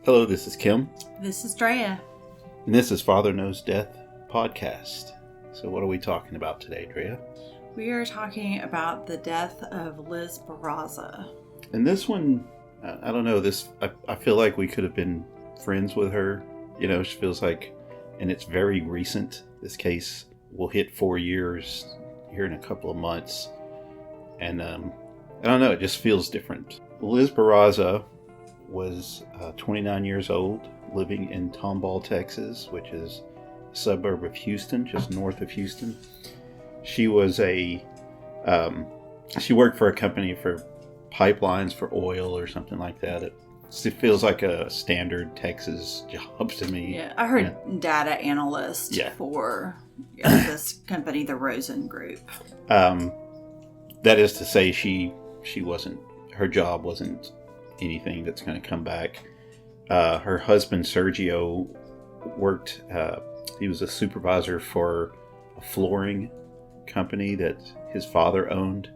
Hello, this is Kim. This is Drea. And this is Father Knows Death podcast. So what are we talking about today, Drea? We are talking about the death of Liz Barraza. And this one, I don't know, I feel like we could have been friends with her. You know, she feels like, and it's very recent. This case will hit 4 years here in a couple of months. And I don't know, it just feels different. Liz Barraza was 29 years old, living in Tomball, Texas, which is a suburb of Houston, just north of Houston. She was she worked for a company for pipelines for oil or something like that. It feels like a standard Texas job to me. Yeah, I heard data analyst for this company, the Rosen Group. That is to say, her job wasn't anything that's going to come back. Her husband Sergio worked, he was a supervisor for a flooring company that his father owned.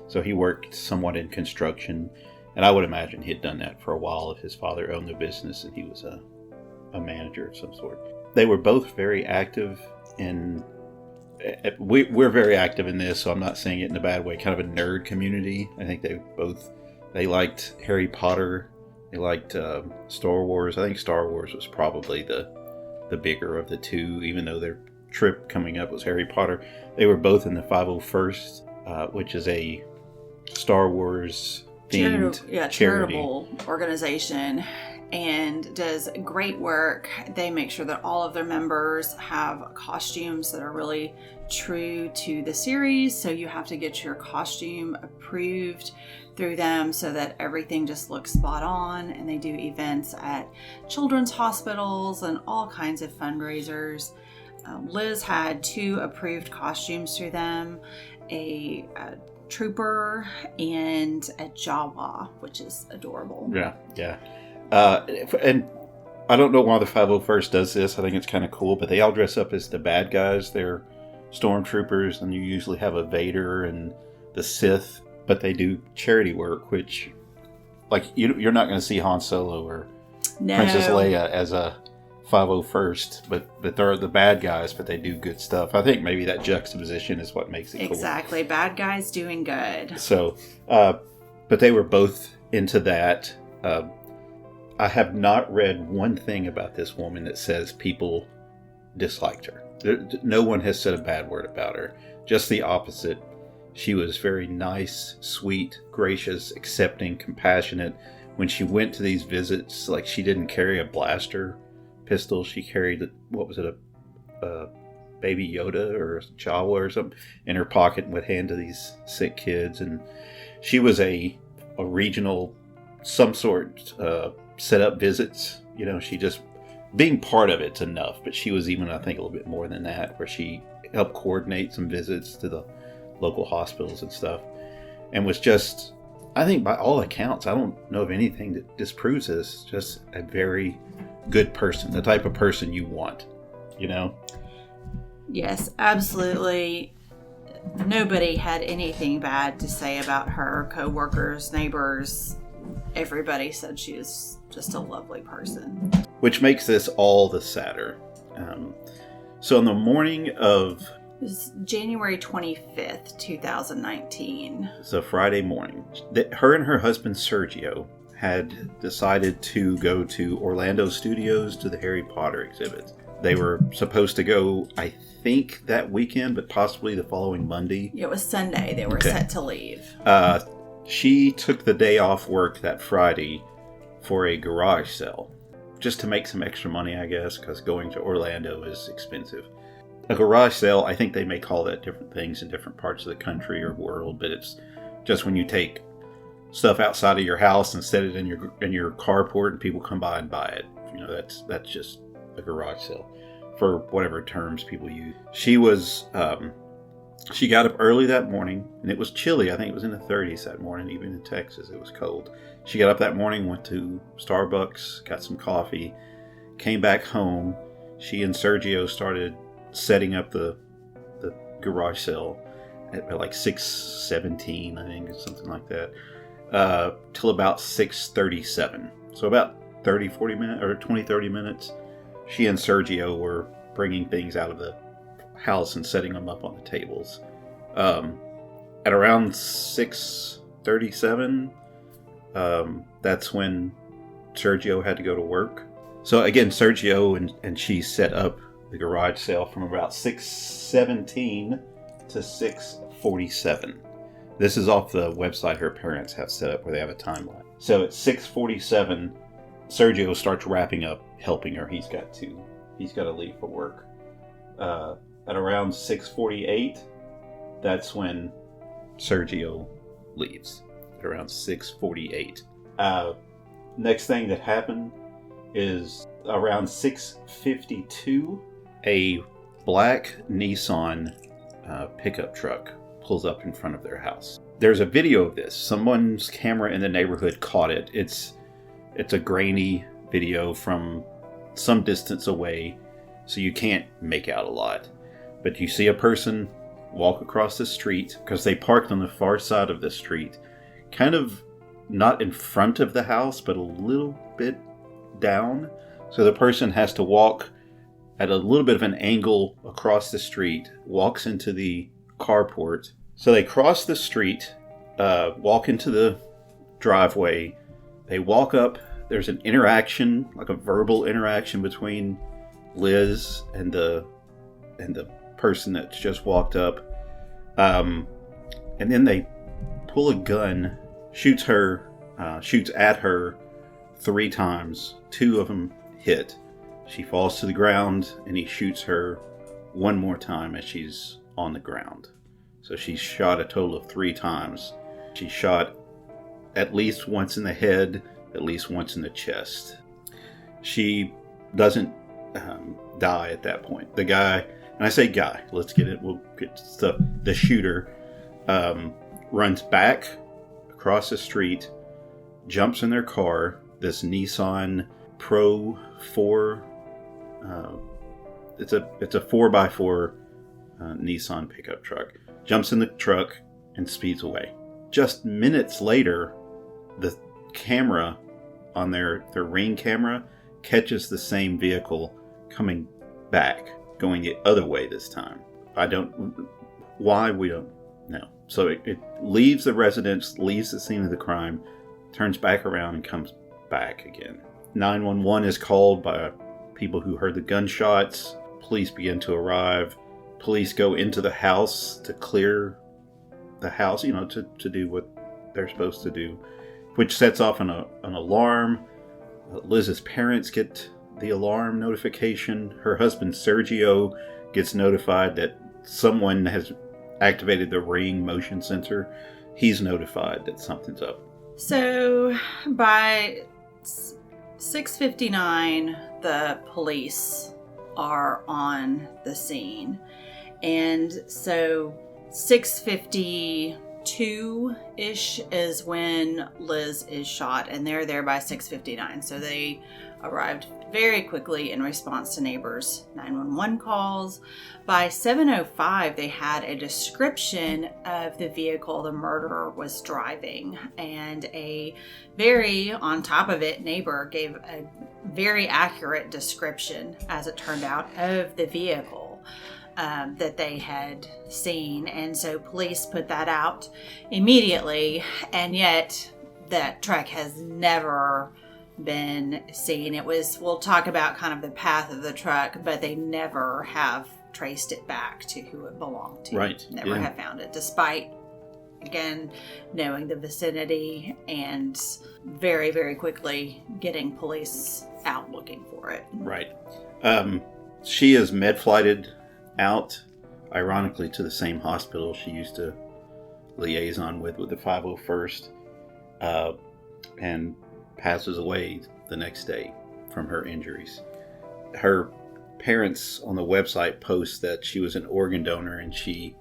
So he worked somewhat in construction, and I would imagine he had done that for a while if his father owned the business and he was a manager of some sort. They were both very active in, we're very active in this, so I'm not saying it in a bad way, kind of a nerd community. I think they liked Harry Potter. They liked Star Wars. I think Star Wars was probably the bigger of the two, even though their trip coming up was Harry Potter. They were both in the 501st, which is a Star Wars themed charitable organization, and does great work. They make sure that all of their members have costumes that are really true to the series, so you have to get your costume approved through them so that everything just looks spot on. And they do events at children's hospitals and all kinds of fundraisers. Liz had 2 approved costumes through them, a trooper and a Jawa, which is adorable. Yeah. And I don't know why the 501st does this. I think it's kind of cool, but they all dress up as the bad guys. They're stormtroopers, and you usually have a Vader and the Sith, but they do charity work, which, like, you're not going to see Han Solo or Princess Leia as a 501st, but they're the bad guys, but they do good stuff. I think maybe that juxtaposition is what makes it cool. Exactly. Bad guys doing good. So, but they were both into that. I have not read one thing about this woman that says people disliked her. No one has said a bad word about her. Just the opposite. She was very nice, sweet, gracious, accepting, compassionate. When she went to these visits, like, she didn't carry a blaster pistol. She carried, a baby Yoda or a Jawa or something in her pocket and would hand to these sick kids. And she was a regional, some sort, set up visits. You know, she just, being part of it's enough, but she was even, I think, a little bit more than that, where she helped coordinate some visits to the local hospitals and stuff, and was just, I think by all accounts, I don't know of anything that disproves this, just a very good person, the type of person you want, you know? Yes, absolutely. Nobody had anything bad to say about her. Co-workers, neighbors, everybody said she was just a lovely person. Which makes this all the sadder. So on the morning of... It was January 25th, 2019. It's a Friday morning. Her and her husband Sergio had decided to go to Orlando Studios to the Harry Potter exhibit. They were supposed to go, I think, that weekend, but possibly the following Monday. It was Sunday. They were set to leave. She took the day off work that Friday for a garage sale, just to make some extra money, I guess, because going to Orlando is expensive. A garage sale, I think they may call that different things in different parts of the country or world, but it's just when you take stuff outside of your house and set it in your carport and people come by and buy it. You know, that's just a garage sale for whatever terms people use. She was she got up early that morning, and it was chilly. I think it was in the 30s that morning. Even in Texas, it was cold. She got up that morning, went to Starbucks, got some coffee, came back home. She and Sergio started setting up the garage sale at like 6:17, I think, or something like that, till about 6:37. So about 40 minutes, or 20, 30 minutes. She and Sergio were bringing things out of the house and setting them up on the tables. At around 6:37, that's when Sergio had to go to work. So again, Sergio and she set up the garage sale from about 6:17 to 6:47. This is off the website her parents have set up where they have a timeline. So at 6:47, Sergio starts wrapping up, helping her. He's got to leave for work. At around 6:48, that's when Sergio leaves. At around 6:48. Next thing that happened is around 6:52, a black Nissan pickup truck pulls up in front of their house. There's a video of this. Someone's camera in the neighborhood caught it. It's a grainy video from some distance away, so you can't make out a lot. But you see a person walk across the street, because they parked on the far side of the street, kind of not in front of the house, but a little bit down. So the person has to walk at a little bit of an angle across the street, walks into the carport. So they cross the street, walk into the driveway. They walk up. There's an interaction, like a verbal interaction between Liz and the person that's just walked up. And then they pull a gun, shoots at her 3 times. 2 of them hit. She falls to the ground, and he shoots her one more time as she's on the ground. So she's shot a total of 3 times. She's shot at least once in the head, at least once in the chest. She doesn't die at that point. The guy, and I say guy, we'll get to stuff. The shooter runs back across the street, jumps in their car, this Nissan Pro 4. It's a 4x4 Nissan pickup truck. Jumps in the truck and speeds away. Just minutes later, the camera on their Ring camera catches the same vehicle coming back, going the other way this time. Why, we don't know. So it leaves the residence, leaves the scene of the crime, turns back around and comes back again. 911 is called by people who heard the gunshots. Police begin to arrive. Police go into the house to clear the house, to do what they're supposed to do, which sets off an alarm. Liz's parents get the alarm notification. Her husband Sergio gets notified that someone has activated the Ring motion sensor. He's notified that something's up. So by 6:59, the police are on the scene. And so 6:52-ish is when Liz is shot, and they're there by 6:59. So they arrived very quickly in response to neighbors' 911 calls. By 7:05, they had a description of the vehicle the murderer was driving, and a very, on top of it, neighbor gave a very accurate description, as it turned out, of the vehicle that they had seen. And so police put that out immediately, and yet that truck has never been seen. We'll talk about kind of the path of the truck, but they never have traced it back to who it belonged to. Right. Never have found it, despite, again, knowing the vicinity and very, very quickly getting police out looking for it. Right. She is med-flighted out, ironically, to the same hospital she used to liaison with the 501st, and passes away the next day from her injuries. Her parents on the website post that she was an organ donor, and she,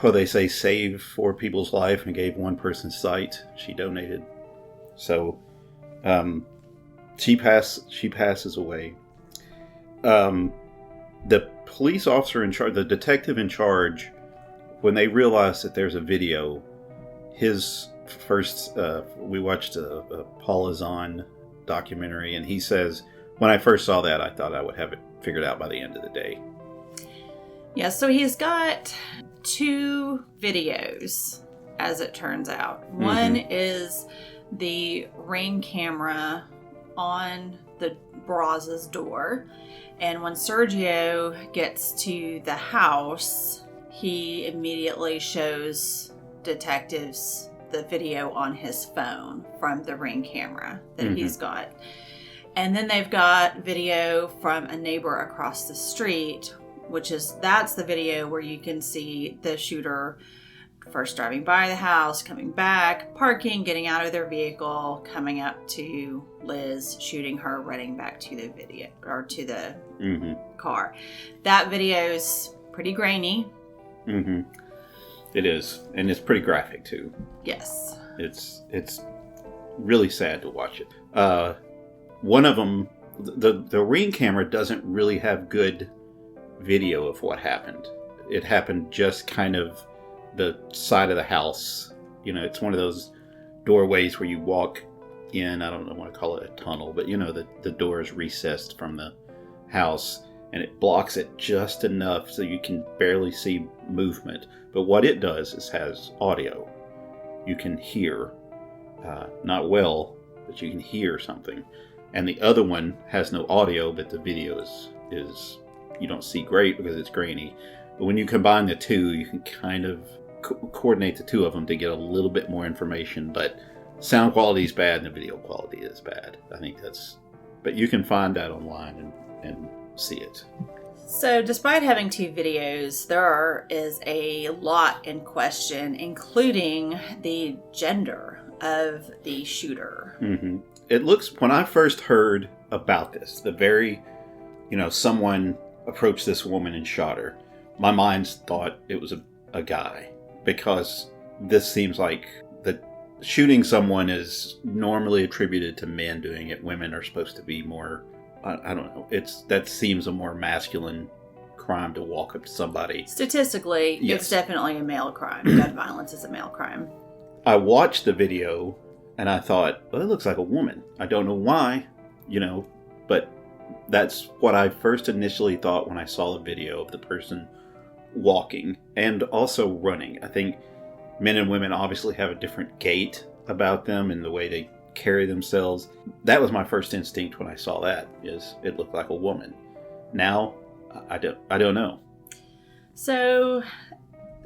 they say, saved 4 people's life and gave 1 person's sight. She donated. So she passes away. The police officer in charge, the detective in charge, when they realized that there's a video, his first, we watched a Paul Azan documentary, and he says, when I first saw that, I thought I would have it figured out by the end of the day. Yeah, so he's got 2 videos, as it turns out. One is the Ring camera on the Barraza's door. And when Sergio gets to the house, he immediately shows detectives the video on his phone from the Ring camera that he's got. And then they've got video from a neighbor across the street, that's the video where you can see the shooter first driving by the house, coming back, parking, getting out of their vehicle, coming up to Liz, shooting her, running back to the video or to the car. That video's pretty grainy. It is, and it's pretty graphic too. Yes. It's really sad to watch it. One of them, the Ring camera doesn't really have good video of what happened. It happened just kind of the side of the house. You know, it's one of those doorways where you walk in. I don't want to call it a tunnel, but you know, the door is recessed from the house, and it blocks it just enough so you can barely see movement. But what it does is has audio. You can hear, not well, but you can hear something. And the other one has no audio, but the video is you don't see great because it's grainy. But when you combine the two, you can kind of coordinate the two of them to get a little bit more information. But sound quality is bad and the video quality is bad. I think but you can find that online and see it. So despite having 2 videos, there is a lot in question, including the gender of the shooter. It looks, when I first heard about this, someone approached this woman and shot her, my mind thought it was a guy, because this seems like that shooting someone is normally attributed to men doing it. Women are supposed to be more, I don't know, that seems a more masculine crime to walk up to somebody. Statistically, yes. It's definitely a male crime. Gun violence is a male crime. I watched the video and I thought, well, it looks like a woman. I don't know why, but that's what I first initially thought when I saw the video of the person walking and also running. I think men and women obviously have a different gait about them and the way they carry themselves. That was my first instinct when I saw that, is it looked like a woman. Now, I don't know. So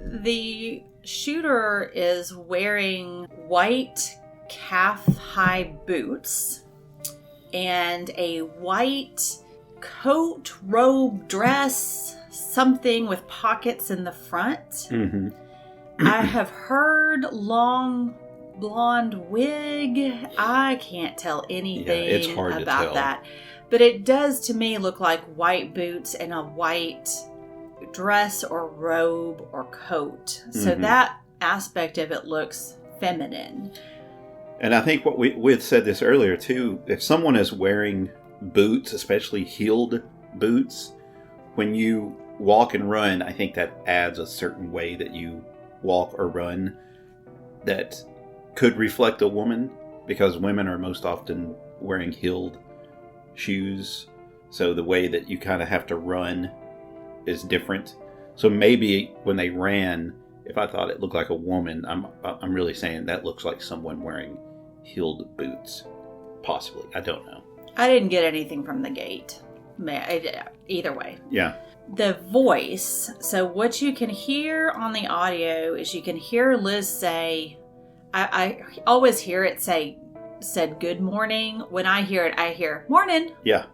the shooter is wearing white calf-high boots and a white coat, robe, dress, something with pockets in the front. I have heard long blonde wig. I can't tell anything it's hard about to tell. that. But it does to me look like white boots and a white dress or robe or coat. So that aspect of it looks feminine. And I think what we had said this earlier too, if someone is wearing boots, especially heeled boots, when you walk and run, I think that adds a certain way that you walk or run that could reflect a woman, because women are most often wearing heeled shoes. So the way that you kind of have to run is different. So maybe when they ran, if I thought it looked like a woman, I'm really saying that looks like someone wearing heeled boots. Possibly. I don't know. I didn't get anything from the gait. Either way. Yeah. The voice. So what you can hear on the audio is you can hear Liz say, I always hear it said good morning. When I hear it, I hear morning. Yeah.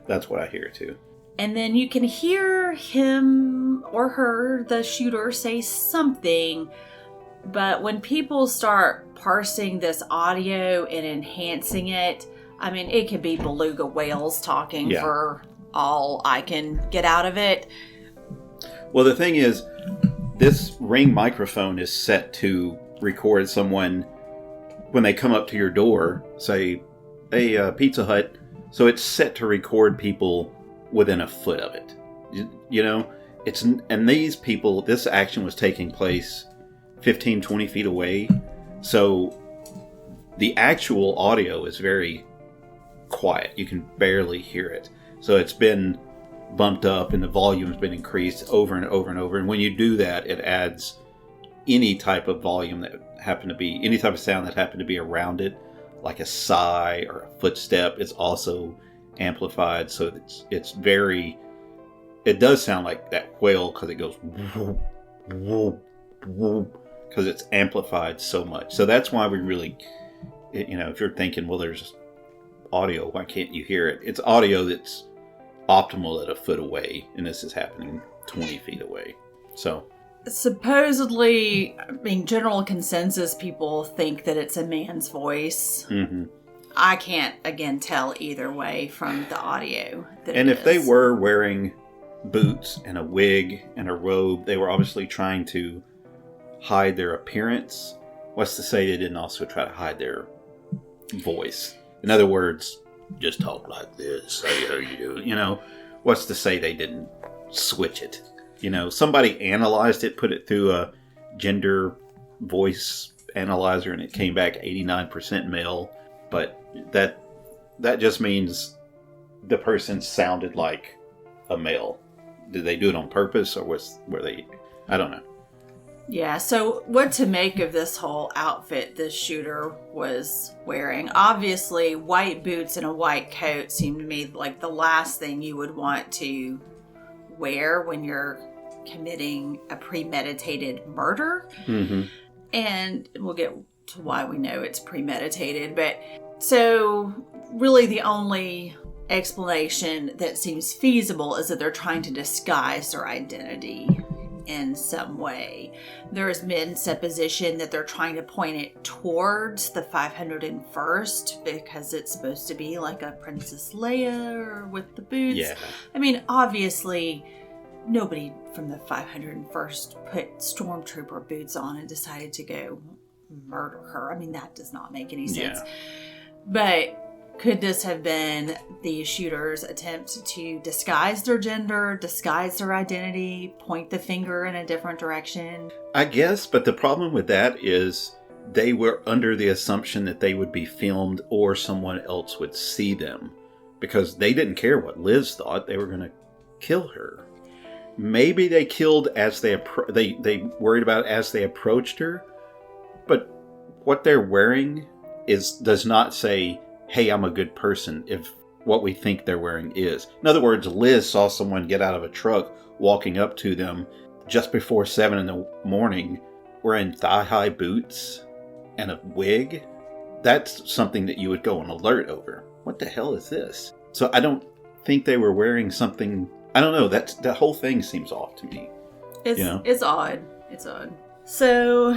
That's what I hear too. And then you can hear him or her, the shooter, say something. But when people start parsing this audio and enhancing it, I mean, it could be beluga whales talking for all I can get out of it. Well, the thing is, this Ring microphone is set to record someone when they come up to your door, say, a Pizza Hut. So it's set to record people within a foot of it. And these people, this action was taking place 15, 20 feet away. So the actual audio is very quiet. You can barely hear it. So it's been bumped up and the volume's been increased over and over and over. And when you do that, it adds any type of volume that happened to be, any type of sound that happened to be around it, like a sigh or a footstep. It's also amplified. So it's very, it does sound like that whale because it goes whoop, whoop, whoop, because it's amplified so much. So that's why we really, if you're thinking, well, there's audio, why can't you hear it? It's audio that's optimal at a foot away, and this is happening 20 feet away. So supposedly, general consensus, people think that it's a man's voice. Mm-hmm. I can't, again, tell either way from the audio. And if they were wearing boots and a wig and a robe, they were obviously trying to hide their appearance. What's to say they didn't also try to hide their voice? In other words, just talk like this, say how you do. What's to say they didn't switch it? Somebody analyzed it, put it through a gender voice analyzer, and it came back 89% male. But that just means the person sounded like a male. Did they do it on purpose, or were they? I don't know. Yeah, so what to make of this whole outfit this shooter was wearing? Obviously, white boots and a white coat seem to me like the last thing you would want to wear when you're committing a premeditated murder. Mm-hmm. And we'll get to why we know it's premeditated. But so really the only explanation that seems feasible is that they're trying to disguise their identity in some way. There has been supposition that they're trying to point it towards the 501st because it's supposed to be like a Princess Leia with the boots. Yeah. Obviously, nobody from the 501st put stormtrooper boots on and decided to go murder her. That does not make any sense. Yeah. But could this have been the shooter's attempt to disguise their gender, disguise their identity, point the finger in a different direction? I guess, but the problem with that is they were under the assumption that they would be filmed or someone else would see them, because they didn't care what Liz thought. They were going to kill her. Maybe they killed as they worried about it as they approached her, but what they're wearing does not say, hey, I'm a good person, if what we think they're wearing is. In other words, Liz saw someone get out of a truck walking up to them just before 7 in the morning wearing thigh-high boots and a wig. That's something that you would go on alert over. What the hell is this? So I don't think they were wearing something. I don't know. That whole thing seems off to me. It's odd. It's odd. So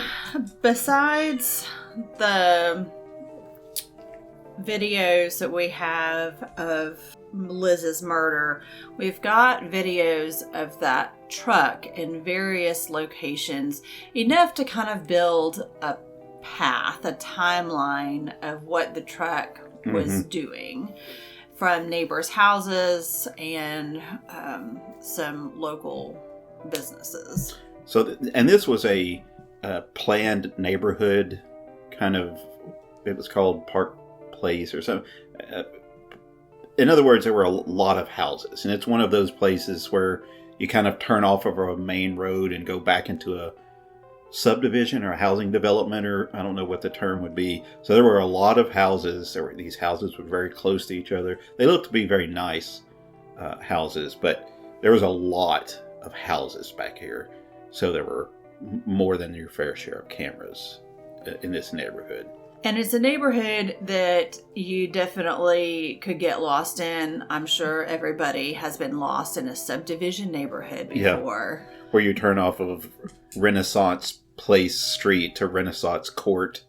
besides the videos that we have of Liz's murder, we've got videos of that truck in various locations, enough to kind of build a path, a timeline of what the truck was doing, from neighbors' houses and some local businesses. So, and this was a planned neighborhood kind of, it was called Park Place or something. In other words, there were a lot of houses, and it's one of those places where you kind of turn off of a main road and go back into a subdivision or a housing development, or I don't know what the term would be. So there were a lot of houses. These houses were very close to each other. They looked to be very nice houses, but there was a lot of houses back here. So there were more than your fair share of cameras in this neighborhood. And it's a neighborhood that you definitely could get lost in. I'm sure everybody has been lost in a subdivision neighborhood before. Yeah. Where you turn off of Renaissance Place Street to Renaissance Court,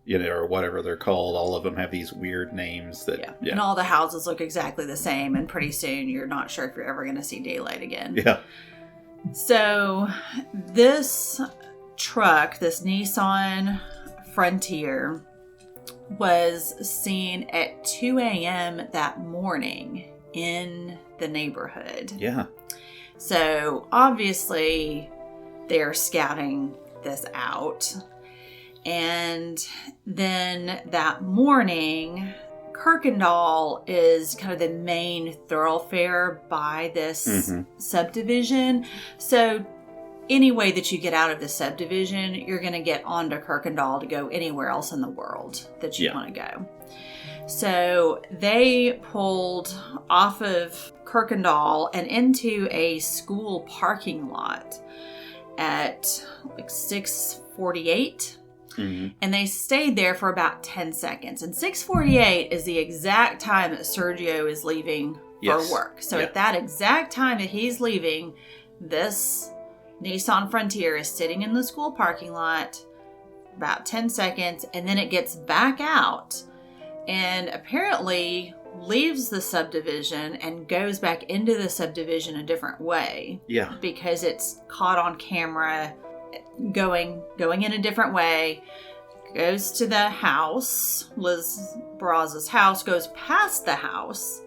or whatever they're called. All of them have these weird names that... Yeah. And all the houses look exactly the same, and pretty soon you're not sure if you're ever going to see daylight again. Yeah. So this truck, this Nissan Frontier, was seen at 2 a.m. that morning in the neighborhood. Yeah. So obviously they're scouting this out. And then that morning, Kirkendall is kind of the main thoroughfare by this subdivision. So any way that you get out of the subdivision, you're going to get onto Kirkendall to go anywhere else in the world that you want to go. So they pulled off of Kirkendall and into a school parking lot at like 6:48. And they stayed there for about 10 seconds. And 6:48 is the exact time that Sergio is leaving for work. So at that exact time that he's leaving, this Nissan Frontier is sitting in the school parking lot about 10 seconds, and then it gets back out and apparently leaves the subdivision and goes back into the subdivision a different way. Yeah. Because it's caught on camera going in a different way, goes to the house, Liz Barraza's house, goes past the house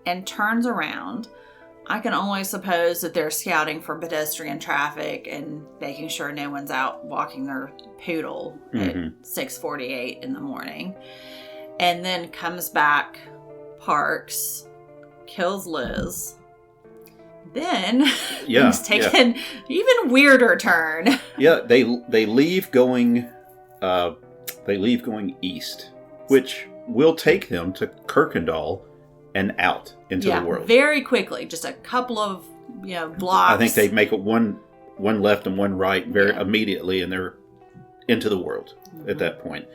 and turns around. I can only suppose that they're scouting for pedestrian traffic and making sure no one's out walking their poodle at 6:48 in the morning. And then comes back, parks, kills Liz. Then things take an even weirder turn. They leave going east, which will take them to Kirkendall and out into the world very quickly. Just a couple of blocks. I think they make it one left and one right very immediately, and they're into the world at that point.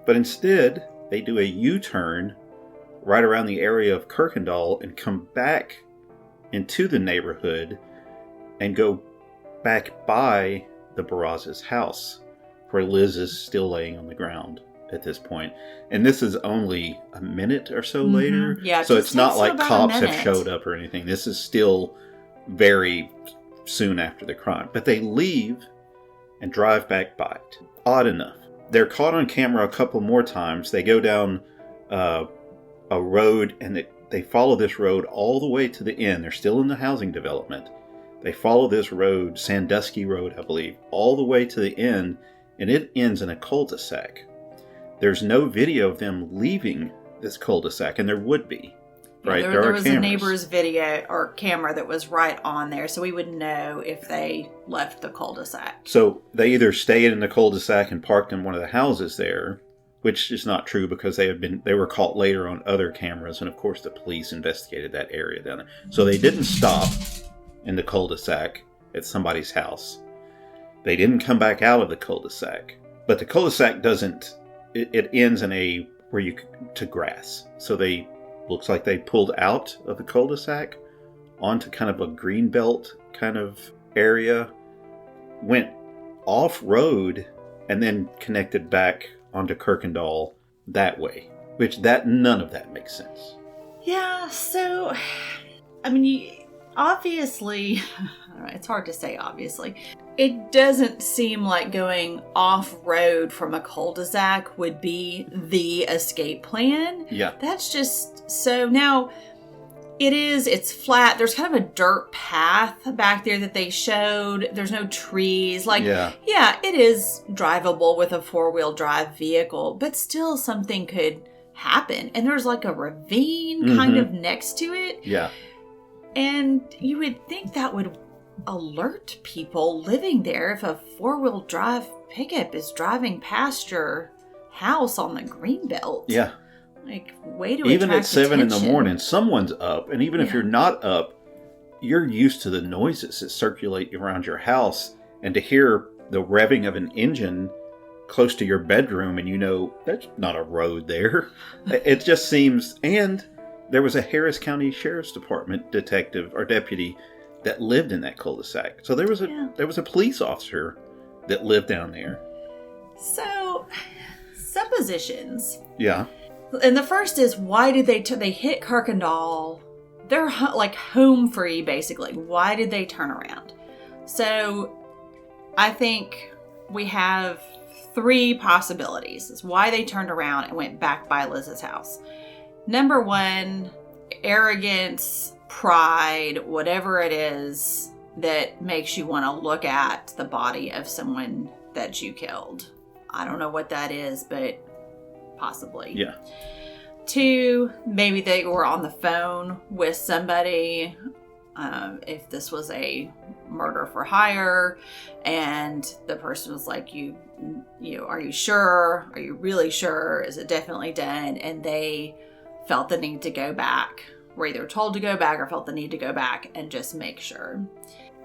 But instead, they do a U-turn right around the area of Kirkendall and come back into the neighborhood and go back by the Barraza's house, where Liz is still laying on the ground at this point. And this is only a minute or so later. Yeah, so it's not like cops have showed up or anything. This is still very soon after the crime. But they leave and drive back by it. Odd enough. They're caught on camera a couple more times. They go down a road, and they follow this road all the way to the end. They're still in the housing development. They follow this road, Sandusky Road, I believe, all the way to the end, and it ends in a cul-de-sac. There's no video of them leaving this cul-de-sac, and there would be. Right? There was cameras. A neighbor's video or camera that was right on there, so we would know if they left the cul-de-sac. So they either stayed in the cul-de-sac and parked in one of the houses there, which is not true because they were caught later on other cameras, and of course the police investigated that area down there. So they didn't stop in the cul-de-sac at somebody's house. They didn't come back out of the cul-de-sac, but the cul-de-sac doesn't. It ends in to grass. So looks like they pulled out of the cul-de-sac onto kind of a green belt kind of area, went off road, and then connected back onto Kirkendall that way. None of that makes sense. Yeah, so, I mean, obviously, it's hard to say obviously. It doesn't seem like going off-road from a cul-de-sac would be the escape plan. Yeah. That's just, so now, it's flat. There's kind of a dirt path back there that they showed. There's no trees. It is drivable with a four-wheel drive vehicle, but still something could happen. And there's like a ravine kind of next to it. Yeah. And you would think that would alert people living there if a four-wheel drive pickup is driving past your house on the greenbelt. Yeah. Like, way to even attract at 7 attention. in the morning, someone's up, and even if you're not up, you're used to the noises that circulate around your house, and to hear the revving of an engine close to your bedroom, and that's not a road there. It just seems. And there was a Harris County Sheriff's Department detective or deputy that lived in that cul-de-sac. So there was a police officer that lived down there. So, suppositions. Yeah. And the first is, why did they hit Kirkendall? They're like home free, basically. Why did they turn around? So I think we have 3 possibilities. Is why they turned around and went back by Liz's house. Number 1, arrogance, pride, whatever it is that makes you want to look at the body of someone that you killed. I don't know what that is, but possibly. Yeah. 2, maybe they were on the phone with somebody. If this was a murder for hire and the person was like, are you sure? Are you really sure? Is it definitely done? And they felt the need to go back, were either told to go back or felt the need to go back and just make sure.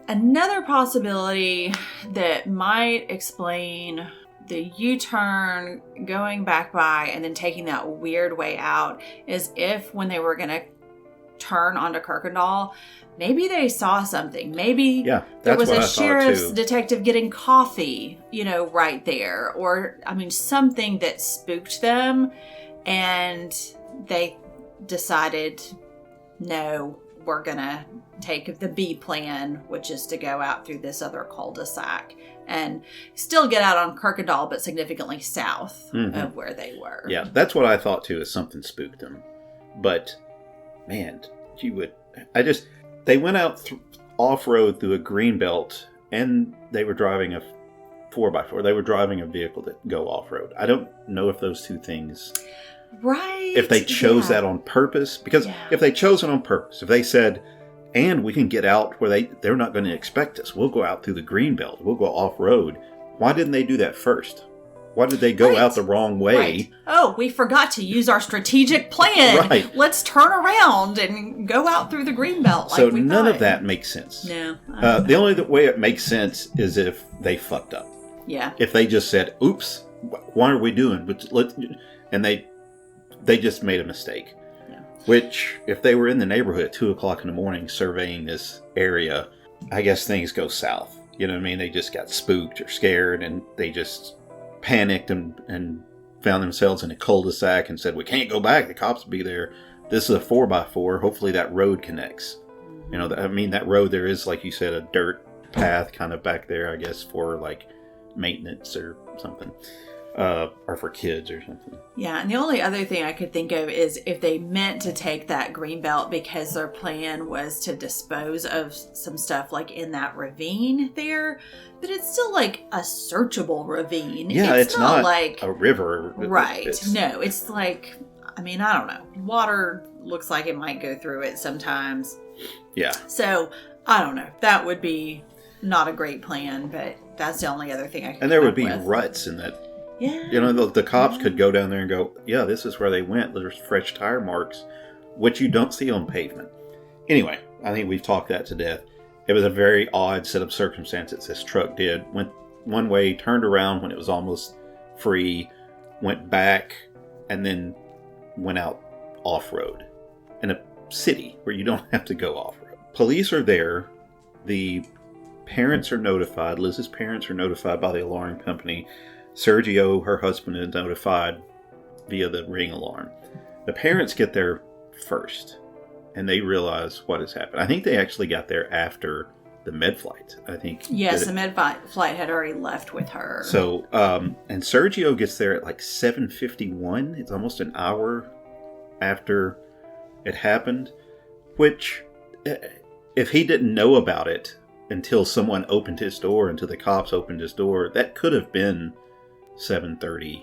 Another possibility that might explain the U-turn, going back by and then taking that weird way out, is if when they were going to turn onto Kirkendall, maybe they saw something. Maybe there was a sheriff's detective getting coffee, right there. Or, something that spooked them and they decided, no, we're going to take the B plan, which is to go out through this other cul-de-sac and still get out on Kirkendall, but significantly south of where they were. Yeah, that's what I thought too, is something spooked them. But, man, they went out off-road through a green belt, and they were driving a 4x4. They were driving a vehicle that go off-road. I don't know if those two things... Right. If they chose that on purpose. Because if they chose it on purpose, if they said, and we can get out where they're not going to expect us. We'll go out through the green belt. We'll go off-road. Why didn't they do that first? Why did they go out the wrong way? Right. Oh, we forgot to use our strategic plan. Right. Let's turn around and go out through the green belt. So none of that makes sense. No. The only way it makes sense is if they fucked up. Yeah. If they just said, oops, why are we doing? And they just made a mistake. Yeah. Which, if they were in the neighborhood at 2 o'clock in the morning surveying this area, I guess things go south. You know what I mean? They just got spooked or scared, and they just panicked and found themselves in a cul-de-sac and said, we can't go back. The cops will be there. This is a 4x4. Hopefully that road connects. That road, there is, like you said, a dirt path kind of back there, I guess, for like maintenance or something. Or for kids or something. Yeah, and the only other thing I could think of is if they meant to take that green belt because their plan was to dispose of some stuff like in that ravine there, but it's still like a searchable ravine. Yeah, it's not like a river. Right. No, it's like, I don't know. Water looks like it might go through it sometimes. Yeah. So, I don't know. That would be not a great plan, but that's the only other thing I could And there would be with. ruts in that. Yeah. The cops could go down there and go, yeah, this is where they went. There's fresh tire marks, which you don't see on pavement. Anyway, I think we've talked that to death. It was a very odd set of circumstances this truck did. Went one way, turned around when it was almost free, went back, and then went out off-road in a city where you don't have to go off-road. Police are there. The parents are notified. Liz's parents are notified by the alarm company. Sergio, her husband, is notified via the ring alarm. The parents get there first, and they realize what has happened. I think they actually got there after the med flight. I think. Yes, the med flight had already left with her. So, and Sergio gets there at like 7:51. It's almost an hour after it happened, which, if he didn't know about it until someone opened his door, until the cops opened his door, that could have been 7:30,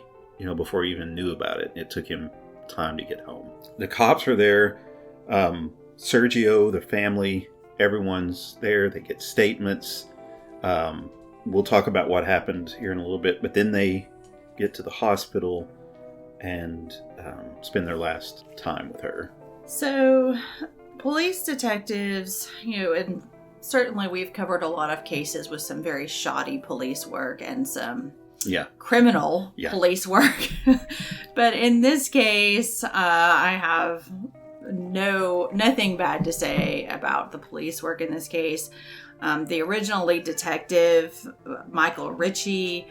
before he even knew about it. It took him time to get home. The cops are there. Sergio, the family, everyone's there. They get statements. We'll talk about what happened here in a little bit, but then they get to the hospital and spend their last time with her. So, police detectives, and certainly we've covered a lot of cases with some very shoddy police work and some criminal police work. But in this case, I have nothing bad to say about the police work in this case. The original lead detective, Michael Ritchie,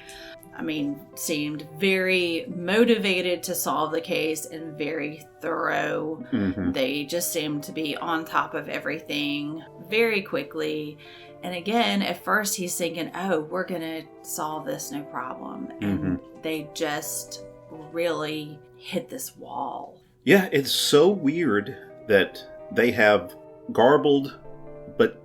seemed very motivated to solve the case and very thorough. Mm-hmm. They just seemed to be on top of everything very quickly. And again, at first he's thinking, oh, we're going to solve this, no problem. And they just really hit this wall. Yeah, it's so weird that they have garbled, but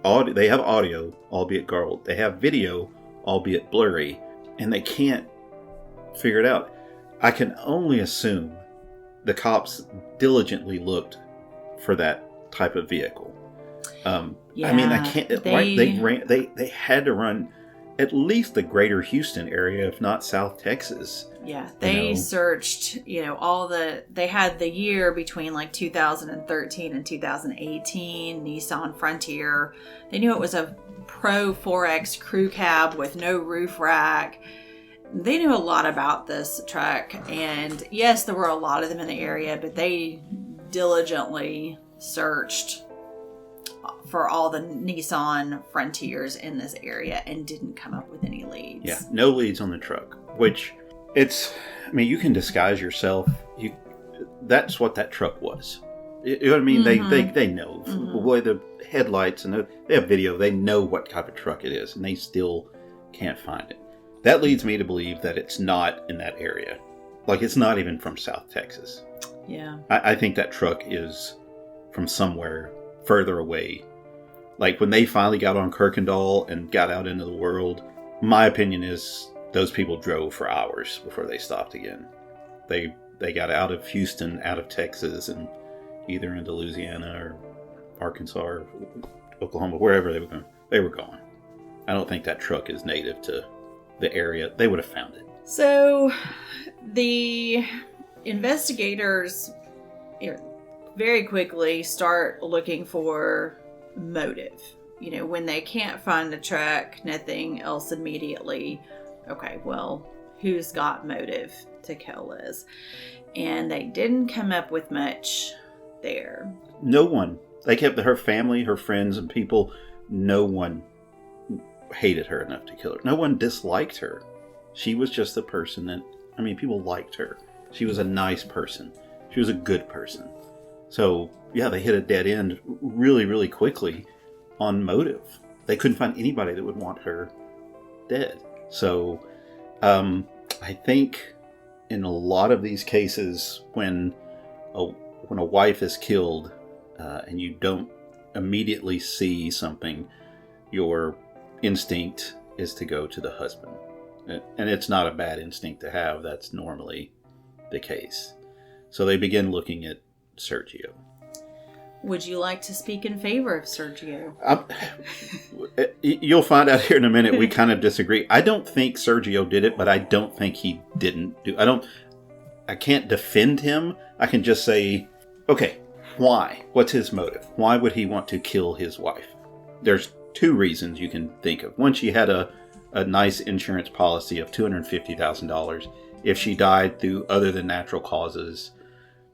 they have audio, albeit garbled. They have video, albeit blurry, and they can't figure it out. I can only assume the cops diligently looked for that type of vehicle. Yeah, I mean, I can't. They had to run at least the greater Houston area, if not South Texas. Yeah, they searched, they had the year between like 2013 and 2018 Nissan Frontier. They knew it was a Pro 4X crew cab with no roof rack. They knew a lot about this truck, and yes, there were a lot of them in the area, but they diligently searched for all the Nissan Frontiers in this area and didn't come up with any leads. Yeah, no leads on the truck, which you can disguise yourself. That's what that truck was. You know what I mean? Mm-hmm. They know. Mm-hmm. The way the headlights, and they have video, they know what type of truck it is, and they still can't find it. That leads me to believe that it's not in that area. Like, it's not even from South Texas. Yeah. I think that truck is from somewhere further away. Like, when they finally got on Kirkendall and got out into the world, my opinion is those people drove for hours before they stopped again. They got out of Houston, out of Texas, and either into Louisiana or Arkansas or Oklahoma, wherever they were going. They were gone. I don't think that truck is native to the area. They would have found it. So the investigators very quickly start looking for motive. When they can't find the truck, nothing else immediately. Okay, well, who's got motive to kill Liz? And they didn't come up with much there. No one. They kept her family, her friends, and people. No one hated her enough to kill her. No one disliked her. She was just the person that, people liked her. She was a nice person. She was a good person. So, yeah, they hit a dead end really, really quickly on motive. They couldn't find anybody that would want her dead. So, I think in a lot of these cases, when a wife is killed and you don't immediately see something, your instinct is to go to the husband. And it's not a bad instinct to have. That's normally the case. So they begin looking at Sergio. Would you like to speak in favor of Sergio? You'll find out here in a minute. We kind of disagree. I don't think Sergio did it, but I don't think he didn't do. I can't defend him. I can just say, okay, why? What's his motive? Why would he want to kill his wife? There's two reasons you can think of. One, she had a nice insurance policy of $250,000. If she died through other than natural causes,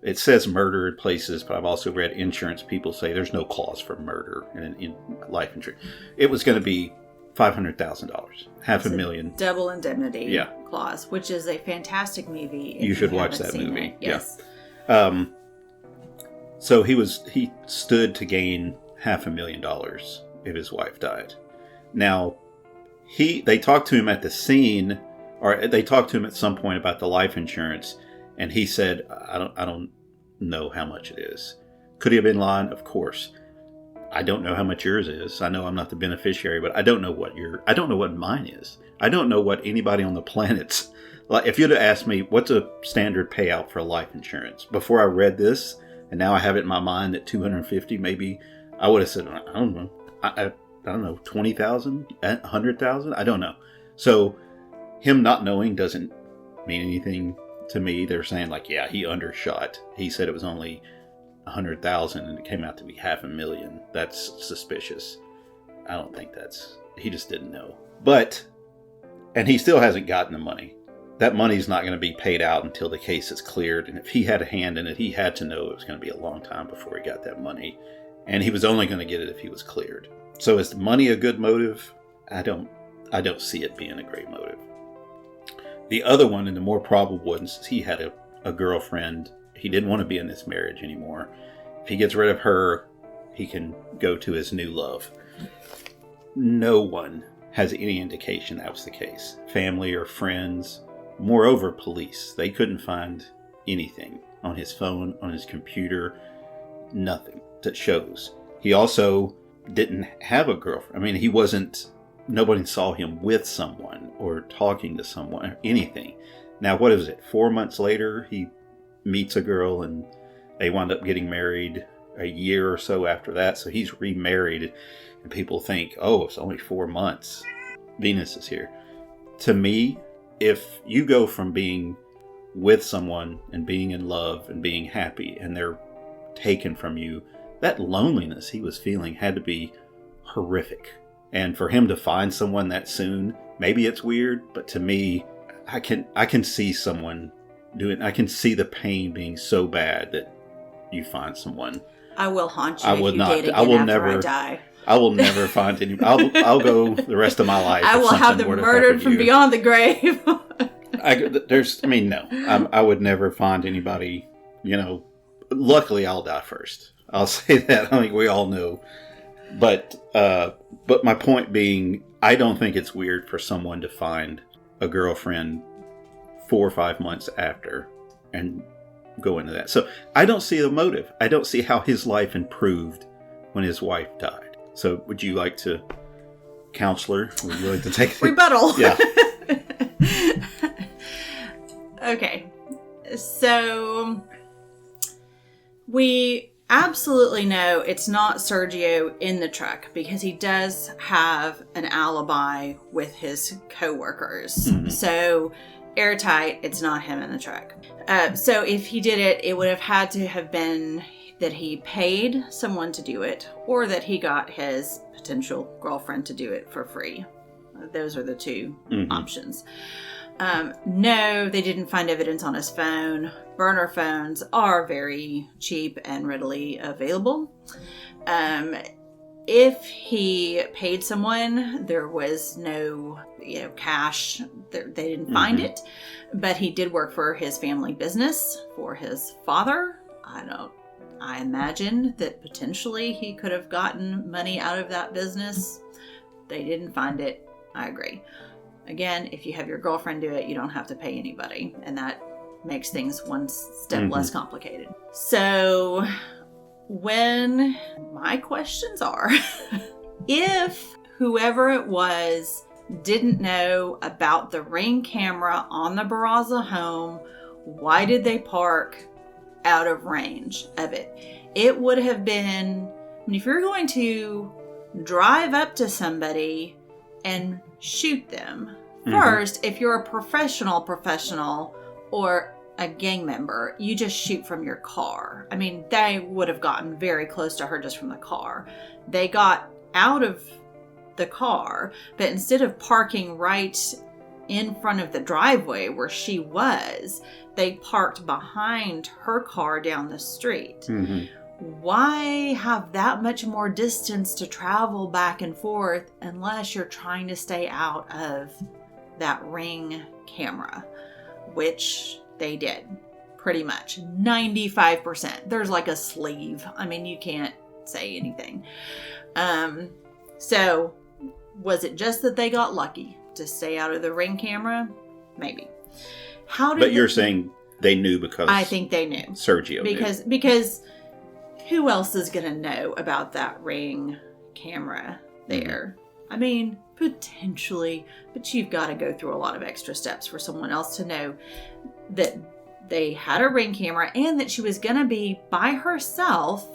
it says murder in places, but I've also read insurance people say there's no clause for murder in life insurance. It was going to be $500,000, $500,000. Double indemnity clause, which is a fantastic movie. You should watch that movie. Yes. Yeah. So he stood to gain $500,000 if his wife died. Now, they talked to him at the scene, or they talked to him at some point about the life insurance, and he said, I don't know how much it is. Could he have been lying? Of course. I don't know how much yours is. I know I'm not the beneficiary, but I don't know what mine is. I don't know what anybody on the planet's. Like, if you'd have asked me, what's a standard payout for life insurance? Before I read this, and now I have it in my mind that $250 maybe, I would have said, I don't know. I don't know, $20,000, $100,000. I don't know. So him not knowing doesn't mean anything to me. They're saying like, yeah, he undershot. He said it was only $100,000 and it came out to be $500,000. That's suspicious. I don't think he just didn't know. And he still hasn't gotten the money. That money's not going to be paid out until the case is cleared. And if he had a hand in it, he had to know it was going to be a long time before he got that money. And he was only going to get it if he was cleared. So is money a good motive? I don't see it being a great motive. The other one, and the more probable one, is he had a girlfriend. He didn't want to be in this marriage anymore. If he gets rid of her, he can go to his new love. No one has any indication that was the case. Family or friends. Moreover, police. They couldn't find anything on his phone, on his computer. Nothing that shows. He also didn't have a girlfriend. Nobody saw him with someone or talking to someone or anything. Now, what is it? 4 months later, he meets a girl and they wind up getting married a year or so after that. So he's remarried and people think, oh, it's only 4 months. Venus is here. To me, if you go from being with someone and being in love and being happy and they're taken from you, that loneliness he was feeling had to be horrific. And for him to find someone that soon, maybe it's weird, but to me, I can see someone doing, I can see the pain being so bad that you find someone. I will haunt you I if will you not. date again I will after never. I die. I will never find any. I'll go the rest of my life. I if will have something them were to murdered happen to from you. beyond the grave. No. I would never find anybody. Luckily, I'll die first. I'll say that. I think we all know. But my point being, I don't think it's weird for someone to find a girlfriend 4 or 5 months after and go into that. So I don't see the motive. I don't see how his life improved when his wife died. So would you like to, counselor, would you like to take rebuttal? Yeah. Okay. So we absolutely know it's not Sergio in the truck because he does have an alibi with his coworkers. Mm-hmm. So airtight, it's not him in the truck. So if he did it, it would have had to have been that he paid someone to do it or that he got his potential girlfriend to do it for free. Those are the two options. No, they didn't find evidence on his phone. Burner phones are very cheap and readily available. If he paid someone, there was no, cash. They didn't find it. But he did work for his family business for his father. I imagine that potentially he could have gotten money out of that business. They didn't find it. I agree. Again, if you have your girlfriend do it, you don't have to pay anybody. And that makes things one step less complicated. So when my questions are, if whoever it was didn't know about the Ring camera on the Barraza home, why did they park out of range of it? It would have been, if you're going to drive up to somebody and shoot them, first, if you're a professional or a gang member, you just shoot from your car. They would have gotten very close to her just from the car. They got out of the car, but instead of parking right in front of the driveway where she was, they parked behind her car down the street. Why have that much more distance to travel back and forth unless you're trying to stay out of that Ring camera, which they did pretty much 95%. There's like a sleeve. You can't say anything. So was it just that they got lucky to stay out of the Ring camera? Maybe. But you're saying they knew because I think they knew. Sergio knew. Because who else is going to know about that Ring camera there? Potentially, but you've got to go through a lot of extra steps for someone else to know that they had a Ring camera and that she was going to be by herself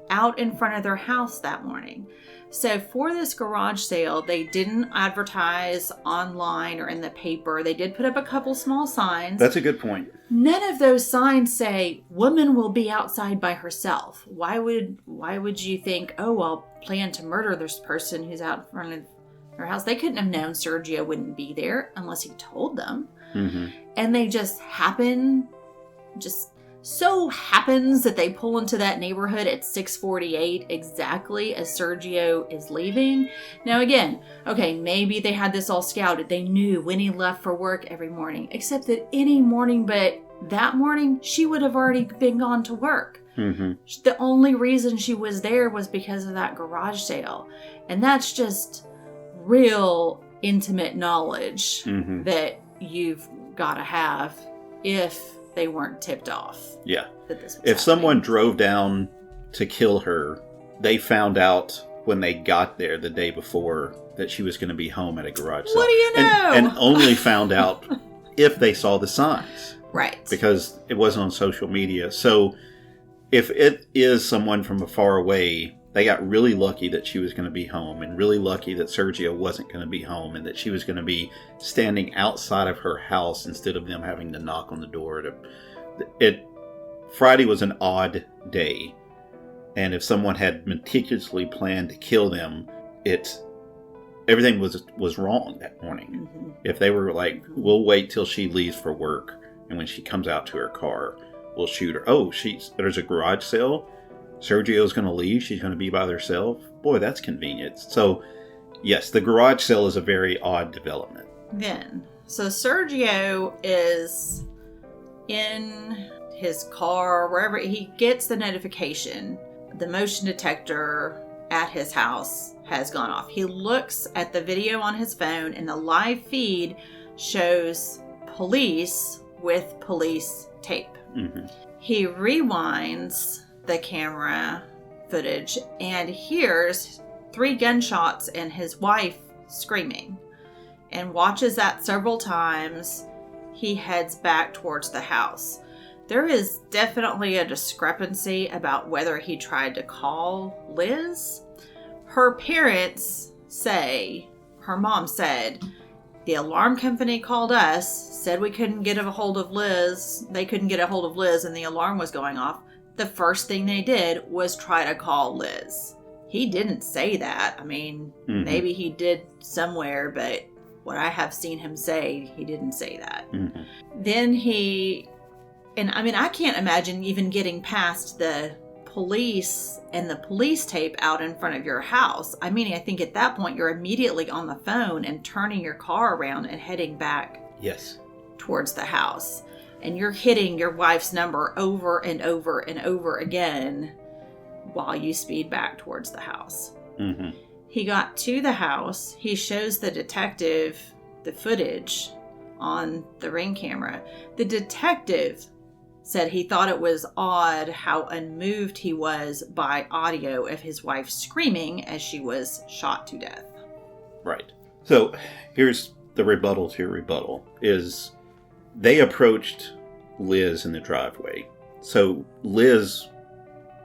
out in front of their house that morning. So for this garage sale, they didn't advertise online or in the paper. They did put up a couple small signs. That's a good point. None of those signs say woman will be outside by herself. Why would you think, oh, I'll plan to murder this person who's out in front of her house? They couldn't have known Sergio wouldn't be there unless he told them. And they just so happens that they pull into that neighborhood at 6:48 exactly as Sergio is leaving. Now again, okay, maybe they had this all scouted. They knew when he left for work every morning, except that any morning but that morning, she would have already been gone to work. The only reason she was there was because of that garage sale. And that's just real intimate knowledge that you've got to have if they weren't tipped off. Yeah. That this was if happening. someone drove down to kill her, they found out when they got there the day before that she was going to be home at a garage sale. What do you know? And only found out if they saw the signs. Right. Because it wasn't on social media. So if it is someone from far away, they got really lucky that she was going to be home, and really lucky that Sergio wasn't going to be home, and that she was going to be standing outside of her house instead of them having to knock on the door. Friday was an odd day, and if someone had meticulously planned to kill them, everything was wrong that morning. Mm-hmm. If they were like, we'll wait till she leaves for work, and when she comes out to her car, we'll shoot her. Oh, there's a garage sale. Sergio's going to leave. She's going to be by herself. Boy, that's convenient. So, yes, the garage sale is a very odd development. So Sergio is in his car, wherever he gets the notification. The motion detector at his house has gone off. He looks at the video on his phone, and the live feed shows police with police tape. Mm-hmm. He rewinds the camera footage and hears 3 gunshots and his wife screaming, and watches that several times. He heads back towards the house. There is definitely a discrepancy about whether he tried to call Liz. Her parents say, her mom said, the alarm company called us, said we couldn't get a hold of Liz. They couldn't get a hold of Liz and the alarm was going off. The first thing they did was try to call Liz. He didn't say that. I mean, maybe he did somewhere, but what I have seen him say, he didn't say that. Mm-hmm. Then I can't imagine even getting past the police and the police tape out in front of your house. I mean, I think at that point you're immediately on the phone and turning your car around and heading back towards the house. And you're hitting your wife's number over and over and over again while you speed back towards the house. Mm-hmm. He got to the house. He shows the detective the footage on the Ring camera. The detective said he thought it was odd how unmoved he was by audio of his wife screaming as she was shot to death. Right. So here's the rebuttal to your rebuttal is they approached Liz in the driveway. So Liz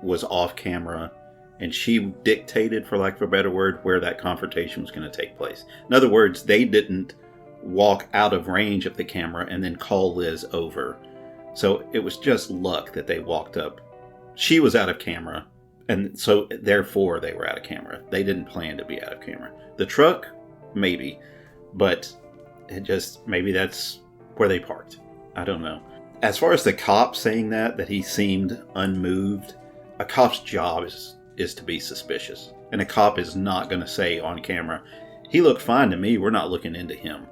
was off camera and she dictated, for lack of a better word, where that confrontation was going to take place. In other words, they didn't walk out of range of the camera and then call Liz over. So it was just luck that they walked up. She was out of camera, and so therefore they were out of camera. They didn't plan to be out of camera. The truck, maybe, but maybe that's where they parked. I don't know. As far as the cop saying that he seemed unmoved, a cop's job is to be suspicious. And a cop is not going to say on camera, he looked fine to me, we're not looking into him.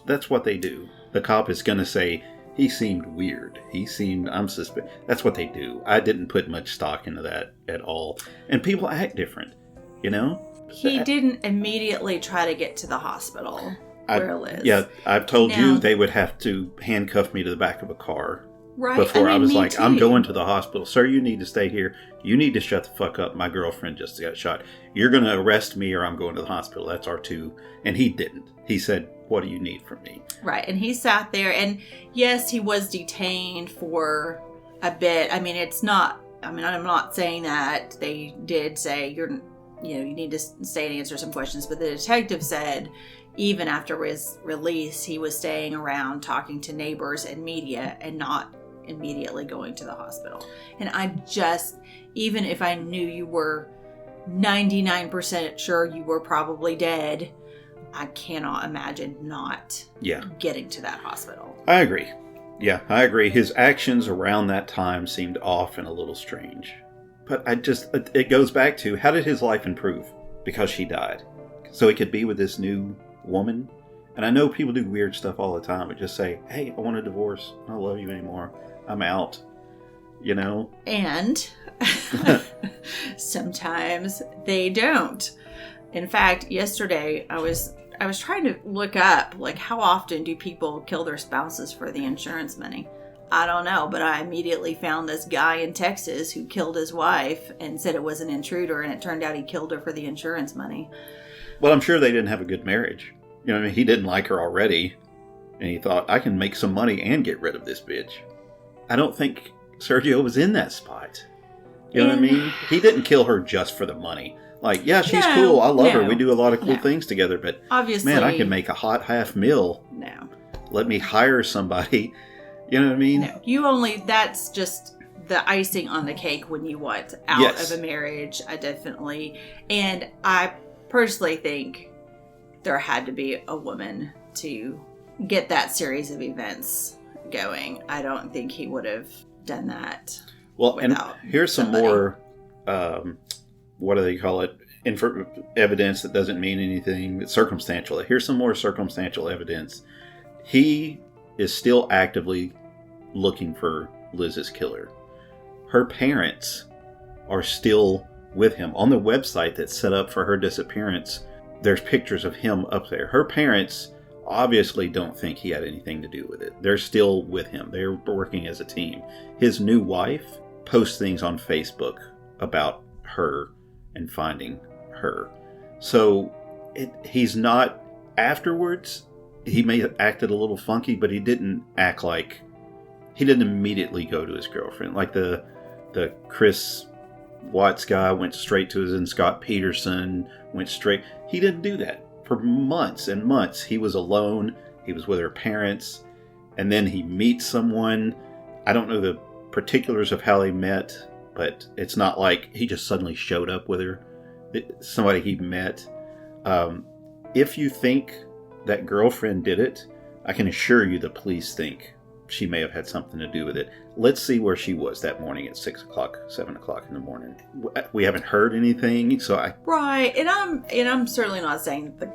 That's what they do. The cop is going to say, he seemed weird. I'm suspicious. That's what they do. I didn't put much stock into that at all. And people act different, you know? He didn't immediately try to get to the hospital where Liz. Yeah, I've told you they would have to handcuff me to the back of a car. Right. Before I was like, too. I'm going to the hospital. Sir, you need to stay here. You need to shut the fuck up. My girlfriend just got shot. You're going to arrest me or I'm going to the hospital. That's R2. And he didn't. He said, what do you need from me? Right. And he sat there. And yes, he was detained for a bit. I mean, I'm not saying that. They did say, you need to stay and answer some questions. But the detective said, even after his release, he was staying around talking to neighbors and media and not immediately going to the hospital. And even if I knew you were 99% sure you were probably dead, I cannot imagine not getting to that hospital. I agree. Yeah, I agree. His actions around that time seemed off and a little strange. But it goes back to, how did his life improve? Because she died. So he could be with this new woman. And I know people do weird stuff all the time, but just say, hey, I want a divorce. I don't love you anymore. I'm out. You know? And sometimes they don't. In fact, yesterday I was trying to look up, like, how often do people kill their spouses for the insurance money? I don't know, but I immediately found this guy in Texas who killed his wife and said it was an intruder, and it turned out he killed her for the insurance money. Well, I'm sure they didn't have a good marriage. You know what I mean? He didn't like her already. And he thought, I can make some money and get rid of this bitch. I don't think Sergio was in that spot. You know what I mean? He didn't kill her just for the money. Like, yeah, she's cool. I love her. We do a lot of cool things together. But, obviously, man, I can make a hot half meal. No. Let me hire somebody. You know what I mean? No. That's just the icing on the cake when you want out of a marriage. And I personally think there had to be a woman to get that series of events going. I don't think he would have done that. Well, and here's some more, what do they call it? Evidence that doesn't mean anything. It's circumstantial. Here's some more circumstantial evidence. He is still actively looking for Liz's killer. Her parents are still with him. On the website that's set up for her disappearance, there's pictures of him up there. Her parents obviously don't think he had anything to do with it. They're still with him. They're working as a team. His new wife posts things on Facebook about her and finding her. So he's not, afterwards, he may have acted a little funky, but he didn't act like, he didn't immediately go to his girlfriend. Like the Chris Watts guy went straight to his, and Scott Peterson went straight. He didn't do that. For months and months, he was alone. He was with her parents. And then he meets someone. I don't know the particulars of how they met, but it's not like he just suddenly showed up with her. Somebody he met. If you think that girlfriend did it, I can assure you the police think she may have had something to do with it. Let's see where she was that morning at 6 o'clock, 7 o'clock in the morning. We haven't heard anything, so Right, and I'm certainly not saying that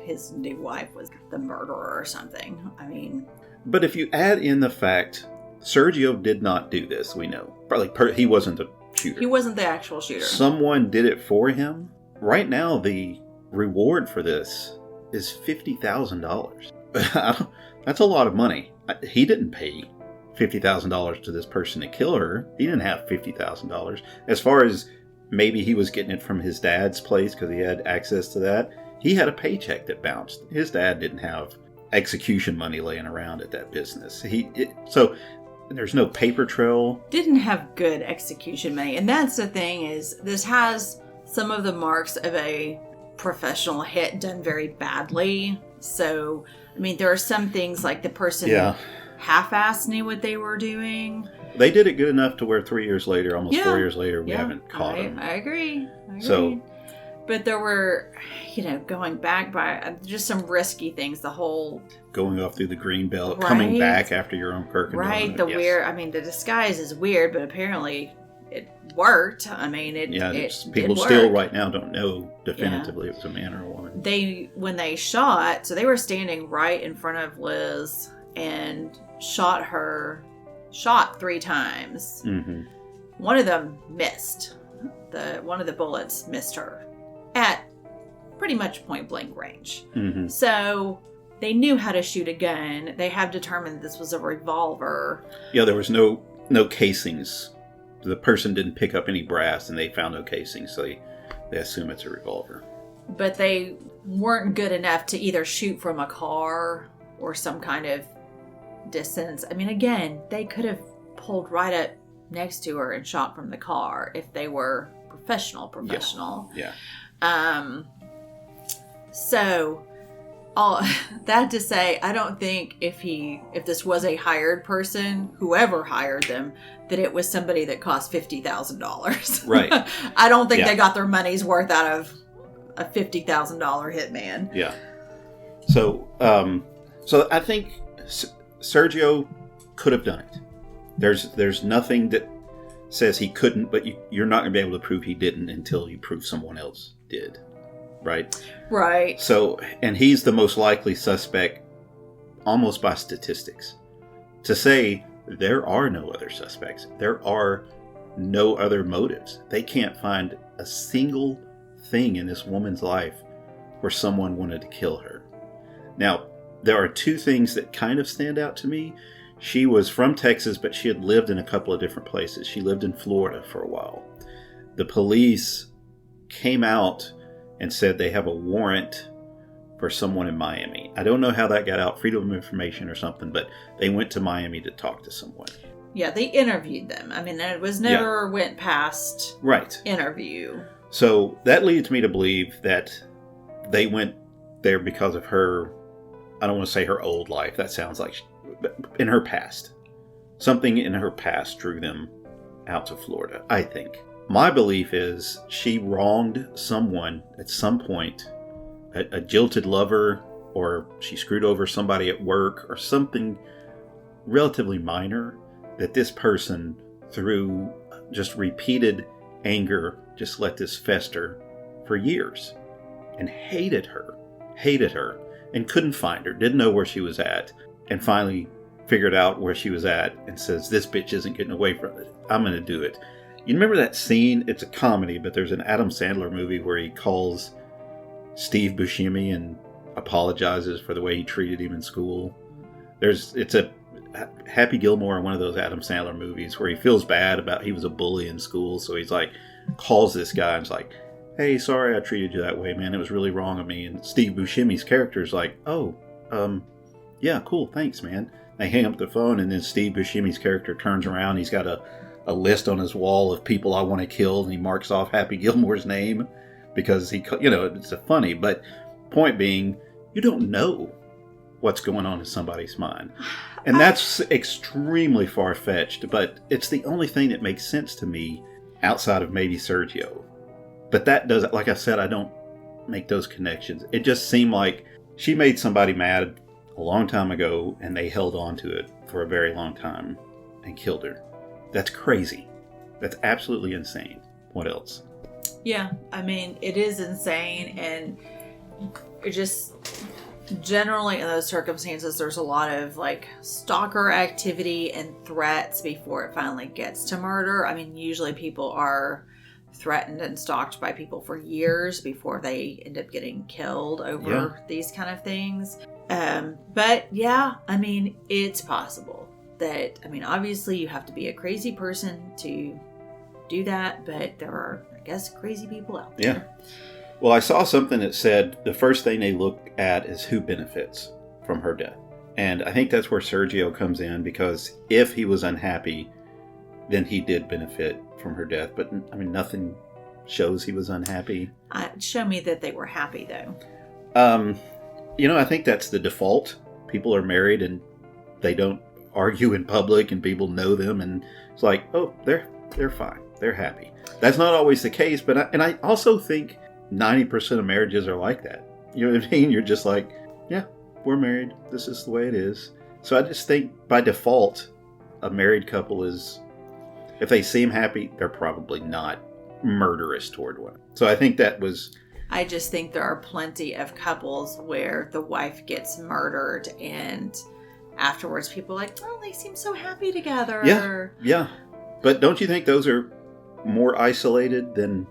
his new wife was the murderer or something. I mean, but if you add in the fact Sergio did not do this, we know. Probably he wasn't the shooter. He wasn't the actual shooter. Someone did it for him. Right now, the reward for this is $50,000. That's a lot of money. He didn't pay $50,000 to this person to kill her. He didn't have $50,000. As far as maybe he was getting it from his dad's place because he had access to that, he had a paycheck that bounced. His dad didn't have execution money laying around at that business. So there's no paper trail. Didn't have good execution money. And that's the thing, is this has some of the marks of a professional hit done very badly. So, I mean, there are some things like the person half-assed knew what they were doing. They did it good enough to where 3 years later, almost 4 years later, we haven't caught them. I agree. So, but there were, going back by just some risky things. The whole going off through the green belt, coming back after your own Kirk. Right. Weird. I mean, the disguise is weird, but apparently it worked. I mean, people still right now don't know definitively it was a man or a woman. When they shot, so they were standing right in front of Liz and shot 3 times. Mm-hmm. One of them missed. One of the bullets missed her at pretty much point blank range. Mm-hmm. So they knew how to shoot a gun. They have determined this was a revolver. Yeah, there was no casings. The person didn't pick up any brass, and they found no casings, so they assume it's a revolver. But they weren't good enough to either shoot from a car or some kind of distance. I mean, again, they could have pulled right up next to her and shot from the car if they were professional. Yeah. So, all that to say, I don't think if this was a hired person, whoever hired them, that it was somebody that cost $50,000. Right. I don't think they got their money's worth out of a $50,000 hitman. Yeah. So I think Sergio could have done it. There's nothing that says he couldn't, but you're not going to be able to prove he didn't until you prove someone else did. Right? Right. So, and he's the most likely suspect almost by statistics. To say there are no other suspects, there are no other motives. They can't find a single thing in this woman's life where someone wanted to kill her. Now, there are 2 things that kind of stand out to me. She was from Texas, but she had lived in a couple of different places. She lived in Florida for a while. The police came out and said they have a warrant for someone in Miami. I don't know how that got out, freedom of information or something, but they went to Miami to talk to someone. Yeah, they interviewed them. I mean, it was never went past interview. So that leads me to believe that they went there because of her, I don't want to say her old life. That sounds like, in her past. Something in her past drew them out to Florida, I think. My belief is she wronged someone at some point, a jilted lover, or she screwed over somebody at work, or something relatively minor, that this person, through just repeated anger, just let this fester for years, and hated her, and couldn't find her, didn't know where she was at, and finally figured out where she was at and says, this bitch isn't getting away from it. I'm going to do it. You remember that scene? It's a comedy, but there's an Adam Sandler movie where he calls Steve Buscemi and apologizes for the way he treated him in school. It's a Happy Gilmore in one of those Adam Sandler movies where he feels bad about he was a bully in school, so he's like, calls this guy and is like, hey, sorry I treated you that way, man. It was really wrong of me. And Steve Buscemi's character is like, yeah, cool, thanks, man. They hang up the phone, and then Steve Buscemi's character turns around. He's got a list on his wall of people I want to kill, and he marks off Happy Gilmore's name because it's funny. But point being, you don't know what's going on in somebody's mind. And that's extremely far-fetched, but it's the only thing that makes sense to me outside of maybe Sergio. But that doesn't, like I said, I don't make those connections. It just seemed like she made somebody mad a long time ago, and they held on to it for a very long time and killed her. That's crazy. That's absolutely insane. What else? Yeah, I mean, it is insane, and it just generally in those circumstances, there's a lot of like stalker activity and threats before it finally gets to murder. I mean, usually people are threatened and stalked by people for years before they end up getting killed over these kind of things. But yeah, I mean, it's possible that, I mean, obviously you have to be a crazy person to do that, but there are, I guess, crazy people out there. Yeah. Well, I saw something that said the first thing they look at is who benefits from her death. And I think that's where Sergio comes in, because if he was unhappy, then he did benefit from her death. But, I mean, nothing shows he was unhappy. Show me that they were happy, though. I think that's the default. People are married and they don't argue in public, and people know them, and it's like, oh, they're fine. They're happy. That's not always the case, but I also think 90% of marriages are like that. You know what I mean? You're just like, yeah, we're married. This is the way it is. So I just think by default, a married couple is, if they seem happy, they're probably not murderous toward one. So I think that was... I just think there are plenty of couples where the wife gets murdered and afterwards people are like, oh, they seem so happy together. Yeah. But don't you think those are more isolated than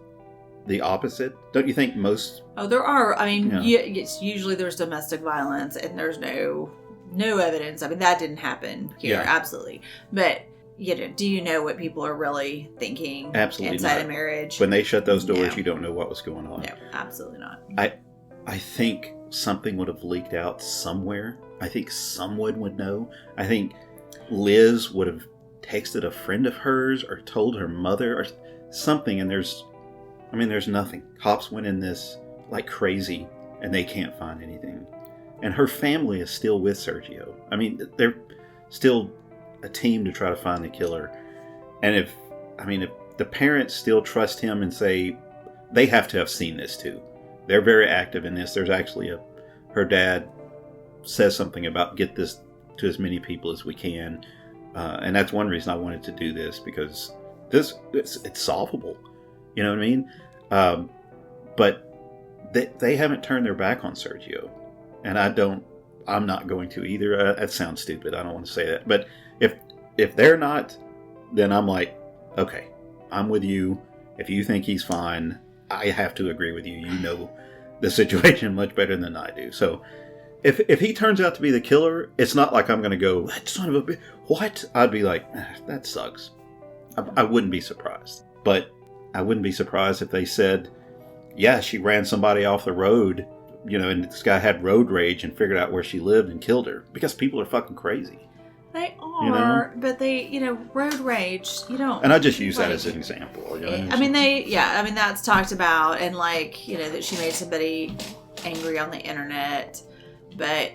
the opposite? Don't you think most... Oh, there are. I mean, it's usually there's domestic violence and there's no evidence. I mean, that didn't happen here. Yeah. Absolutely. But, do you know what people are really thinking inside a marriage? When they shut those doors, you don't know what was going on. No, absolutely not. I think something would have leaked out somewhere. I think someone would know. I think Liz would have texted a friend of hers or told her mother or something, and there's nothing. Cops went in this like crazy, and they can't find anything. And her family is still with Sergio. I mean, they're still a team to try to find the killer. And if the parents still trust him and say, they have to have seen this too. They're very active in this. There's actually her dad says something about get this to as many people as we can. And that's one reason I wanted to do this, because it's solvable. You know what I mean? But they haven't turned their back on Sergio. And I'm not going to either. That sounds stupid. I don't want to say that. But if they're not, then I'm like, okay, I'm with you. If you think he's fine, I have to agree with you. You know the situation much better than I do. So if he turns out to be the killer, it's not like I'm going to go, that son of a bitch, what? I'd be like, that sucks. I wouldn't be surprised. But I wouldn't be surprised if they said, yeah, she ran somebody off the road and this guy had road rage and figured out where she lived and killed her because people are fucking crazy. They are, but road rage, And I just use that as an example. that's talked about, and that she made somebody angry on the internet. But,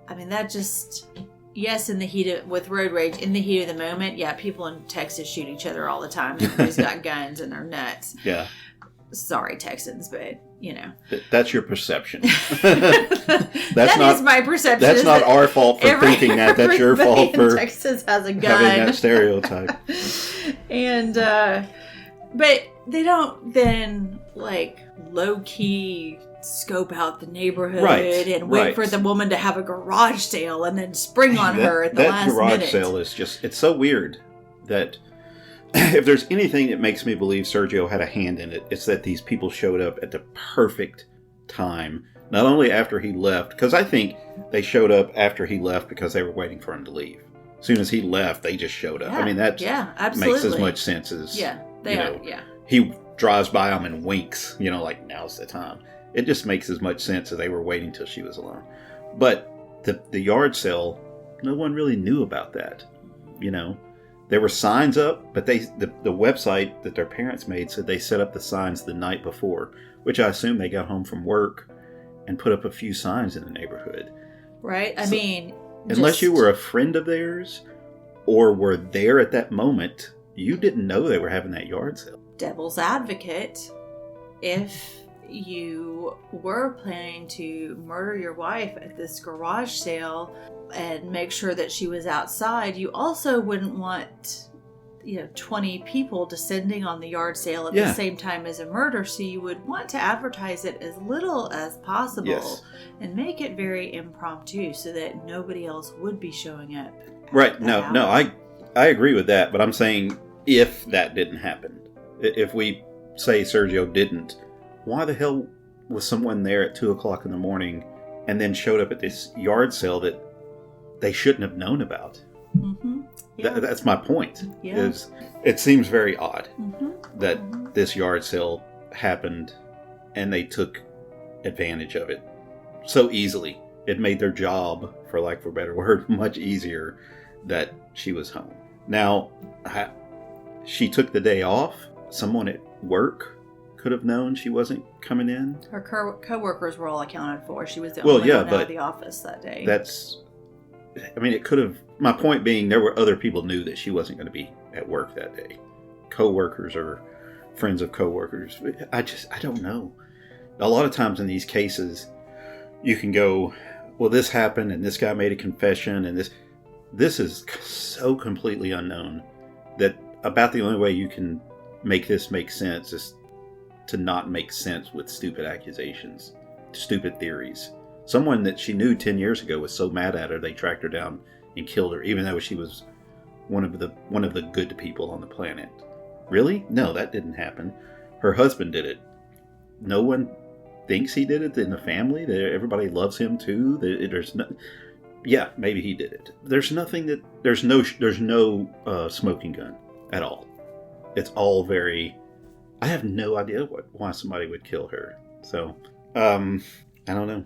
that just, yes, with road rage, in the heat of the moment, yeah, people in Texas shoot each other all the time. Everybody's got guns and they're nuts. Yeah. Sorry, Texans, but, That's your perception. That is my perception. That's not our fault for thinking that. That's your fault for Texas has a gun. Having that stereotype. And, but they don't then, low-key scope out the neighborhood and wait for the woman to have a garage sale and then spring on her at the last minute. That garage sale is just, it's so weird that if there's anything that makes me believe Sergio had a hand in it, it's that these people showed up at the perfect time. Not only after he left, because I think they showed up after he left because they were waiting for him to leave. As soon as he left, they just showed up. Yeah, that makes as much sense as, he drives by them and winks, now's the time. It just makes as much sense as they were waiting till she was alone. But the yard sale, no one really knew about that, There were signs up, but the website that their parents made said they set up the signs the night before, which I assume they got home from work and put up a few signs in the neighborhood. Right? Unless you were a friend of theirs or were there at that moment, you didn't know they were having that yard sale. Devil's advocate, if you were planning to murder your wife at this garage sale and make sure that she was outside, you also wouldn't want 20 people descending on the yard sale at the same time as a murder, so you would want to advertise it as little as possible and make it very impromptu so that nobody else would be showing up. Right. No, I agree with that, but I'm saying if that didn't happen, if we say Sergio didn't, why the hell was someone there at 2:00 in the morning and then showed up at this yard sale that they shouldn't have known about? Mm-hmm. Yeah. That's my point. Yeah. Is it seems very odd that this yard sale happened and they took advantage of it so easily. It made their job, for lack of a better word, much easier that she was home. Now, she took the day off. Someone at work could have known she wasn't coming in. Her co-workers were all accounted for. She was the only one out of the office that day. It could have... My point being, there were other people knew that she wasn't going to be at work that day. Co-workers or friends of co-workers. I don't know. A lot of times in these cases, you can go, well, this happened and this guy made a confession and this is so completely unknown that about the only way you can make this make sense is to not make sense with stupid accusations, stupid theories. Someone that she knew 10 years ago was so mad at her, they tracked her down and killed her, even though she was one of the good people on the planet. Really? No, that didn't happen. Her husband did it. No one thinks he did it in the family. Everybody loves him too. There's no... Yeah, maybe he did it. There's no smoking gun at all. It's all very... I have no idea why somebody would kill her. So, I don't know.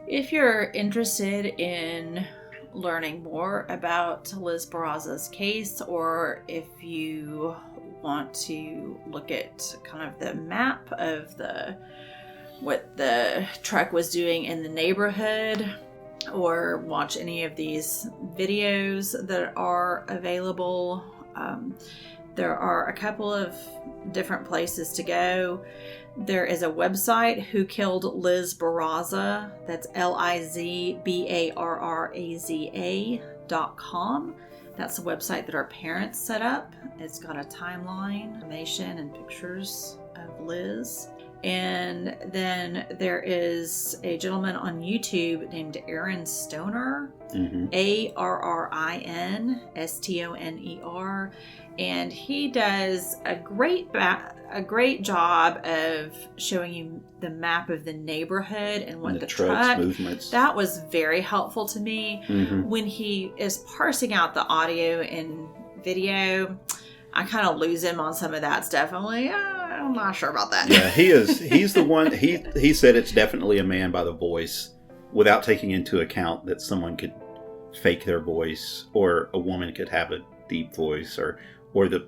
If you're interested in learning more about Liz Barraza's case, or if you want to look at kind of the map of what the truck was doing in the neighborhood, or watch any of these videos that are available, there are a couple of different places to go. There is a website, Who Killed Liz Barraza. That's LizBarraza.com. That's the website that our parents set up. It's got a timeline, information, and pictures of Liz. And then there is a gentleman on YouTube named Aaron Stoner, ARRINSTONER, and he does a great job of showing you the map of the neighborhood and what the truck movements. That was very helpful to me. When he is parsing out the audio and video, I kind of lose him on some of that stuff. I'm like, I I'm not sure about that. Yeah, he is. He's the one. He said it's definitely a man by the voice, without taking into account that someone could fake their voice, or a woman could have a deep voice, or the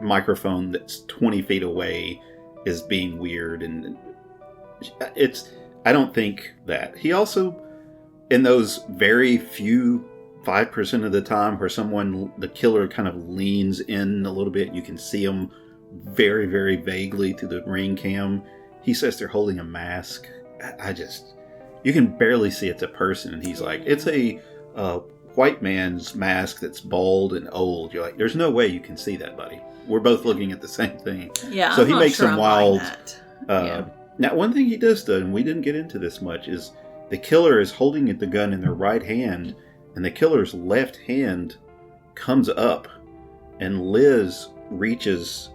microphone that's 20 feet away is being weird, and it's. I don't think that. He also, in those very few 5% of the time where the killer kind of leans in a little bit, you can see him very, very vaguely through the ring cam. He says they're holding a mask. You can barely see it's a person, and he's like, it's a white man's mask that's bald and old. You're like, there's no way you can see that, buddy. We're both looking at the same thing. Yeah, so I'm he not makes sure some I'm wild. buying that. Now, one thing he does, and we didn't get into this much, is the killer is holding the gun in their right hand, and the killer's left hand comes up, and Liz reaches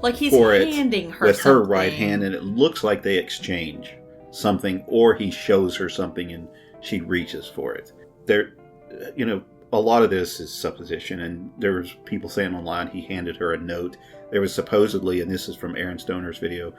like he's for it handing her with something. her right hand, and it looks like they exchange something, or he shows her something and she reaches for it. There, a lot of this is supposition, and there was people saying online he handed her a note. There was supposedly, and this is from Aaron Stoner's video,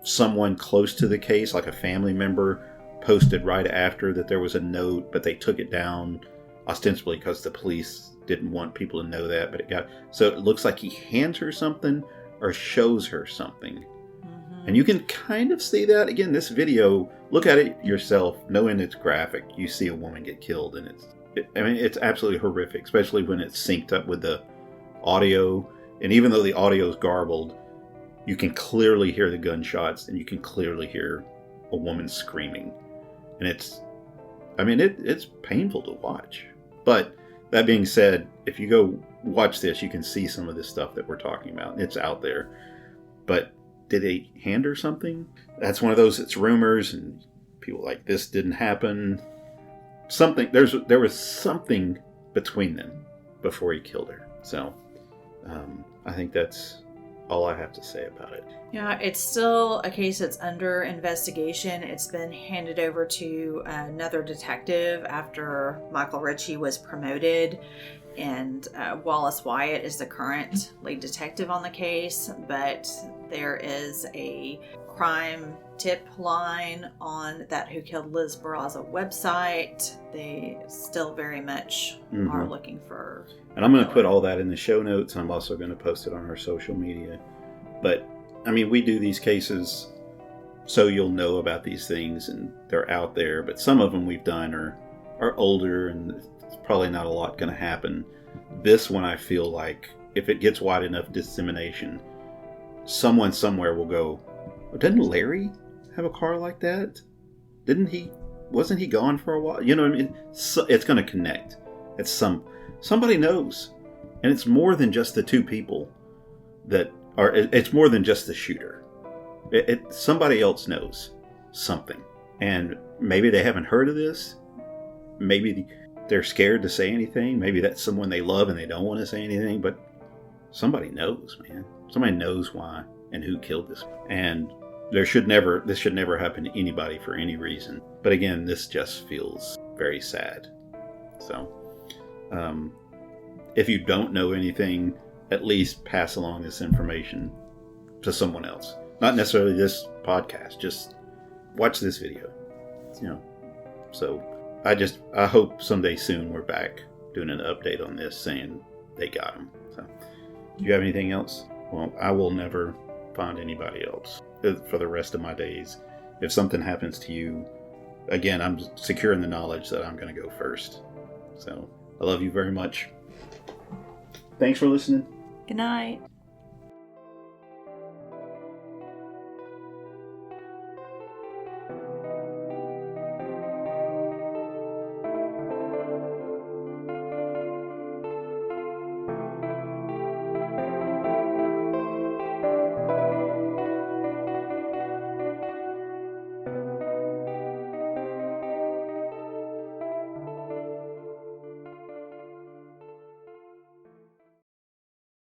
someone close to the case, like a family member, posted right after that there was a note, but they took it down ostensibly because the police didn't want people to know that. But so it looks like he hands her something or shows her something. Mm-hmm. And you can kind of see that. Again, this video, look at it yourself, knowing it's graphic. You see a woman get killed, and it's absolutely horrific, especially when it's synced up with the audio. And even though the audio is garbled, you can clearly hear the gunshots, and you can clearly hear a woman screaming. And it's painful to watch. But that being said, if you go watch this, you can see some of this stuff that we're talking about. It's out there. But did they hand her something? That's one of those, it's rumors, and people like, this didn't happen. There was something between them before he killed her. So I think that's all I have to say about it. Yeah, it's still a case that's under investigation. It's been handed over to another detective after Michael Ritchie was promoted, and Wallace Wyatt is the current lead detective on the case. But there is a crime tip line on that Who Killed Liz Barraza website. They still very much are looking for. And I'm going to put all that in the show notes. I'm also going to post it on our social media. But, we do these cases so you'll know about these things, and they're out there. But some of them we've done are older, and it's probably not a lot going to happen. This one, I feel like, if it gets wide enough dissemination, someone somewhere will go, oh, didn't Larry have a car like that? Wasn't he gone for a while? You know what I mean? So, it's going to connect. Somebody knows. And it's more than just the two people it's more than just the shooter. Somebody else knows something. And maybe they haven't heard of this. Maybe they're scared to say anything. Maybe that's someone they love and they don't want to say anything. But somebody knows, man. Somebody knows why and who killed this. And this should never happen to anybody for any reason. But again, this just feels very sad. So, if you don't know anything, at least pass along this information to someone else. Not necessarily this podcast, just watch this video. So I hope someday soon we're back doing an update on this saying they got him. So, do you have anything else? Well, I will never find anybody else for the rest of my days. If something happens to you, again, I'm secure in the knowledge that I'm going to go first. So, I love you very much. Thanks for listening. Good night.